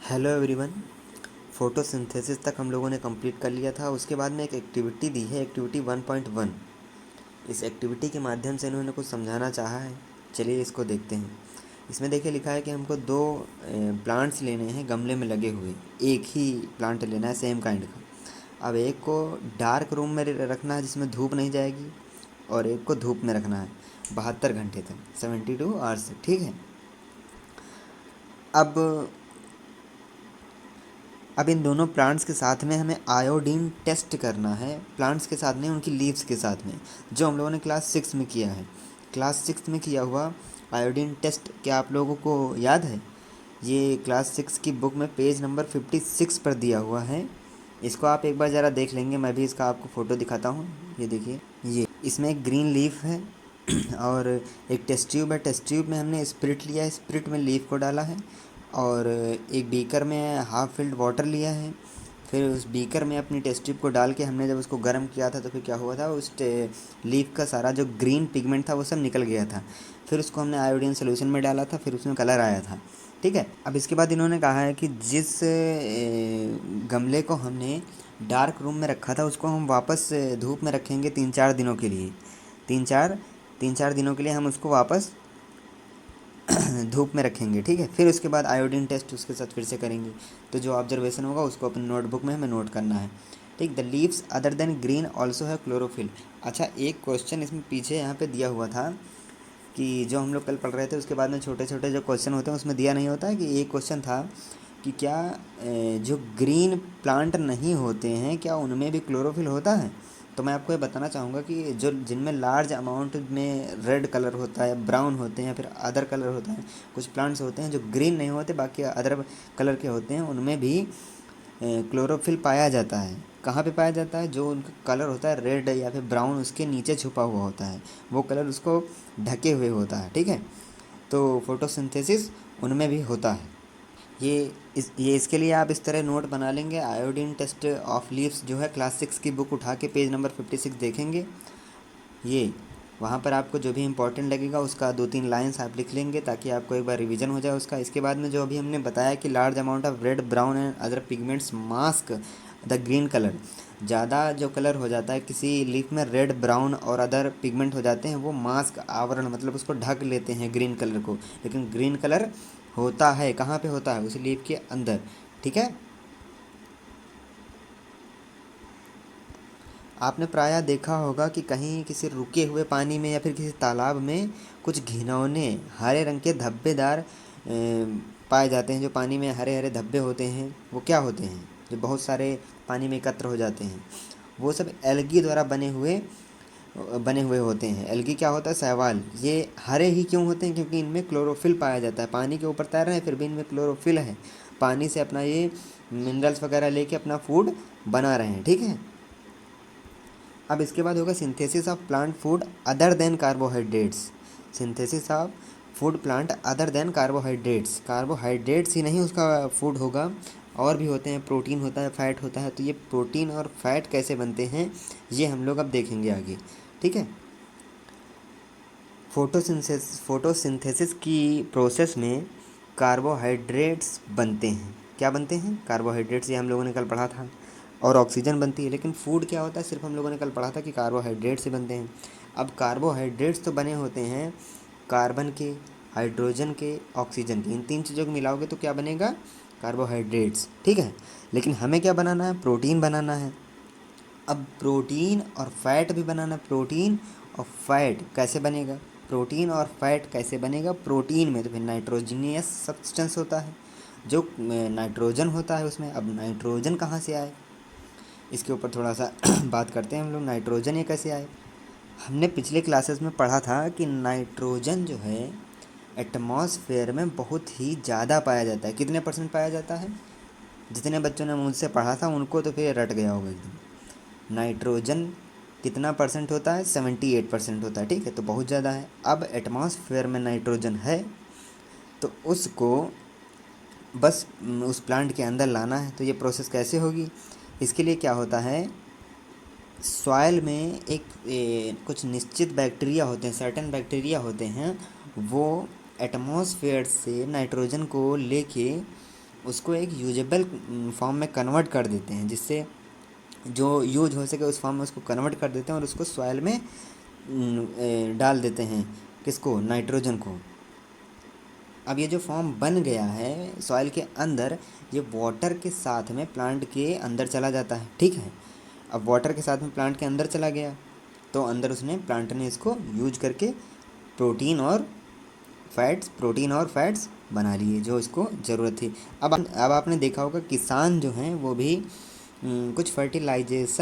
Hello everyone. Photosynthesis तक हम लोगों ने कंप्लीट कर लिया था। उसके बाद में एक एक्टिविटी दी है, एक्टिविटी 1.1। इस एक्टिविटी के माध्यम से इन्होंने कुछ समझाना चाहा है। चलिए इसको देखते हैं। इसमें देखिए लिखा है कि हमको दो प्लांट्स लेने हैं गमले में लगे हुए। एक ही प्लांट लेना है सेम काइंड का। अब एक को डार्क रूम में रखना है जिसमें धूप नहीं जाएगी, और एक को धूप में रखना है 72 घंटे तक, 72 आवर्स तक। ठीक है। अब अब इन दोनों प्लांट्स के साथ में हमें आयोडीन टेस्ट करना है। प्लांट्स के साथ में, उनकी लीव्स के साथ में, जो हम लोगों ने क्लास 6 में किया है। क्लास 6 में किया हुआ आयोडीन टेस्ट क्या आप लोगों को याद है? ये क्लास 6 की बुक में पेज नंबर 56 पर दिया हुआ है। इसको आप एक बार ज़रा देख लेंगे। मैं भी इसका आपको फ़ोटो दिखाता हूँ। ये देखिए, ये इसमें एक ग्रीन लीफ है और एक टेस्ट ट्यूब है। टेस्ट ट्यूब में हमने स्पिरिट लिया है, स्पिरिट में लीफ को डाला है, और एक बीकर में हाफ फिल्ड वाटर लिया है। फिर उस बीकर में अपनी टेस्ट ट्यूब को डाल के हमने जब उसको गर्म किया था तो फिर क्या हुआ था, उस लीफ का सारा जो ग्रीन पिगमेंट था वो सब निकल गया था। फिर उसको हमने आयोडीन सोल्यूशन में डाला था, फिर उसमें कलर आया था। ठीक है। अब इसके बाद इन्होंने कहा है कि जिस गमले को हमने डार्क रूम में रखा था उसको हम वापस धूप में रखेंगे 3-4 दिनों के लिए। तीन चार 3-4 दिनों के लिए हम उसको वापस धूप में रखेंगे। ठीक है। फिर उसके बाद आयोडीन टेस्ट उसके साथ फिर से करेंगे। तो जो ऑब्जर्वेशन होगा उसको अपनी नोटबुक में हमें नोट करना है। ठीक। The leaves other than green also है क्लोरोफिल। अच्छा, एक क्वेश्चन इसमें पीछे यहाँ पे दिया हुआ था कि जो हम लोग कल पढ़ रहे थे उसके बाद में छोटे छोटे जो क्वेश्चन होते हैं उसमें दिया नहीं होता है कि एक क्वेश्चन था कि क्या जो ग्रीन प्लांट नहीं होते हैं क्या उनमें भी क्लोरोफिल होता है? तो मैं आपको ये बताना चाहूँगा कि जो जिनमें लार्ज अमाउंट में रेड कलर होता है, ब्राउन होते हैं, या फिर अदर कलर होता है, कुछ प्लांट्स होते हैं जो ग्रीन नहीं होते बाकी अदर कलर के होते हैं, उनमें भी क्लोरोफिल पाया जाता है। कहाँ पे पाया जाता है? जो उनका कलर होता है रेड या फिर ब्राउन, उसके नीचे छुपा हुआ होता है, वो कलर उसको ढके हुए होता है। ठीक है। तो फोटोसिंथेसिस उनमें भी होता है। ये इसके लिए आप इस तरह नोट बना लेंगे। आयोडीन टेस्ट ऑफ लीव्स जो है क्लास 6 की बुक उठा के पेज नंबर 56 देखेंगे। ये वहाँ पर आपको जो भी इम्पोर्टेंट लगेगा उसका 2-3 लाइन्स आप लिख लेंगे ताकि आपको एक बार रिवीजन हो जाए उसका। इसके बाद में जो अभी हमने बताया कि large amount of red, brown and other pigments mask the green colour. ज़्यादा जो कलर हो जाता है किसी लीफ में, रेड, ब्राउन और अदर पिगमेंट हो जाते हैं, वो मास्क, आवरण, मतलब उसको ढक लेते हैं ग्रीन कलर को। लेकिन ग्रीन कलर होता है कहाँ पे होता है? उस लीफ के अंदर। ठीक है। आपने प्रायः देखा होगा कि कहीं किसी रुके हुए पानी में या फिर किसी तालाब में कुछ घिनौने हरे रंग के धब्बेदार पाए जाते हैं। जो पानी में हरे हरे धब्बे होते हैं वो क्या होते हैं? जो बहुत सारे पानी में एकत्र हो जाते हैं, वो सब एल्गी द्वारा बने हुए होते हैं। एल्गी क्या होता है? शैवाल। ये हरे ही क्यों होते हैं? क्योंकि इनमें क्लोरोफिल पाया जाता है। पानी के ऊपर तैर रहे हैं फिर भी इनमें क्लोरोफिल है। पानी से अपना ये मिनरल्स वगैरह लेके अपना फूड बना रहे हैं। ठीक है। अब इसके बाद होगा synthesis of plant food other than carbohydrates. Synthesis of food plant other than carbohydrates. Carbohydrates ही नहीं उसका फूड होगा, और भी होते हैं। प्रोटीन होता है, फैट होता है। तो ये प्रोटीन और फैट कैसे बनते हैं ये हम लोग अब देखेंगे आगे। ठीक है। फोटोसिंथेसिस की प्रोसेस में कार्बोहाइड्रेट्स बनते हैं। क्या बनते हैं? कार्बोहाइड्रेट्स, ये हम लोगों ने कल पढ़ा था। और ऑक्सीजन बनती है। लेकिन फूड क्या होता है? सिर्फ हम लोगों ने कल पढ़ा था कि कार्बोहाइड्रेट से बनते हैं। अब कार्बोहाइड्रेट्स तो बने होते हैं कार्बन के, हाइड्रोजन के, ऑक्सीजन के। इन 3 चीज़ों को मिलाओगे तो क्या बनेगा? कार्बोहाइड्रेट्स। ठीक है। लेकिन हमें क्या बनाना है? प्रोटीन बनाना है। अब प्रोटीन और फैट भी बनाना। प्रोटीन और फैट कैसे बनेगा? प्रोटीन और फैट कैसे बनेगा? प्रोटीन में तो फिर नाइट्रोजनियस सब्सटेंस होता है, जो नाइट्रोजन होता है उसमें। अब नाइट्रोजन कहाँ से आए, इसके ऊपर थोड़ा सा बात करते हैं हम लोग। नाइट्रोजन ये कैसे आए? हमने पिछले क्लासेस में पढ़ा था कि नाइट्रोजन जो है एटमॉस्फेयर में बहुत ही ज़्यादा पाया जाता है। कितने परसेंट पाया जाता है? जितने बच्चों ने मुझसे पढ़ा था उनको तो फिर रट गया होगा एकदम। नाइट्रोजन कितना परसेंट होता है? 78% होता है। ठीक है। तो बहुत ज़्यादा है। अब एटमॉस्फेयर में नाइट्रोजन है तो उसको बस उस प्लांट के अंदर लाना है। तो ये प्रोसेस कैसे होगी? इसके लिए क्या होता है, सॉइल में कुछ निश्चित बैक्टीरिया होते हैं, सर्टेन बैक्टीरिया होते हैं, वो एटमॉस्फेयर से नाइट्रोजन को लेके उसको एक यूजेबल फॉर्म में कन्वर्ट कर देते हैं, जिससे जो यूज हो सके उस फॉर्म में उसको कन्वर्ट कर देते हैं और उसको सॉइल में डाल देते हैं, किसको, नाइट्रोजन को। अब ये जो फॉर्म बन गया है सॉइल के अंदर, ये वाटर के साथ में प्लांट के अंदर चला जाता है, ठीक है। अब वाटर के साथ में प्लांट के अंदर चला गया तो अंदर उसने प्लांट ने इसको यूज करके प्रोटीन और फैट्स बना लिए जो इसको ज़रूरत थी। अब आपने देखा होगा किसान जो हैं वो भी कुछ फर्टिलाइजर्स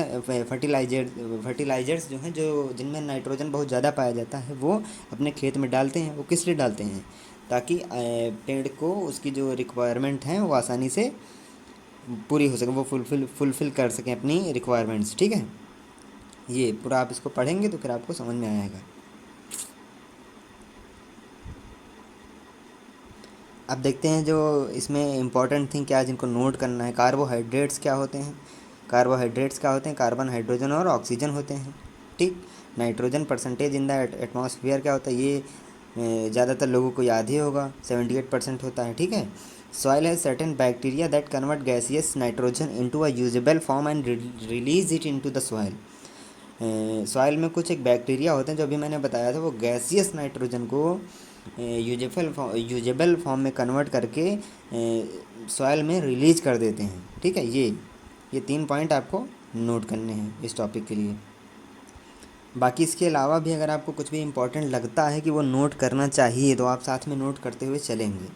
जो हैं, जो जिनमें नाइट्रोजन बहुत ज़्यादा पाया जाता है, वो अपने खेत में डालते हैं। वो किस लिए डालते हैं? ताकि पेड़ को उसकी जो रिक्वायरमेंट हैं वो आसानी से पूरी हो सके, वो फुलफ़िल कर सकें अपनी रिक्वायरमेंट्स, ठीक है। ये पूरा आप इसको पढ़ेंगे तो फिर आपको समझ में आएगा। अब देखते हैं जो इसमें इम्पॉर्टेंट थिंग क्या है जिनको नोट करना है। कार्बोहाइड्रेट्स क्या होते हैं? कार्बन, हाइड्रोजन और ऑक्सीजन होते हैं, ठीक। Nitrogen percentage in the atmosphere क्या होता है? ये ज़्यादातर लोगों को याद ही होगा, 78% होता है, ठीक है। Soil has certain bacteria that convert gaseous nitrogen into a usable form and release it into the soil. Soil में कुछ एक बैक्टीरिया होते हैं, जो अभी मैंने बताया था, वो गैसियस नाइट्रोजन को यूजेबल फॉर्म में कन्वर्ट करके सॉइल में रिलीज कर देते हैं, ठीक है। ये 3 पॉइंट आपको नोट करने हैं इस टॉपिक के लिए। बाकी इसके अलावा भी अगर आपको कुछ भी इम्पोर्टेंट लगता है कि वो नोट करना चाहिए, तो आप साथ में नोट करते हुए चलेंगे।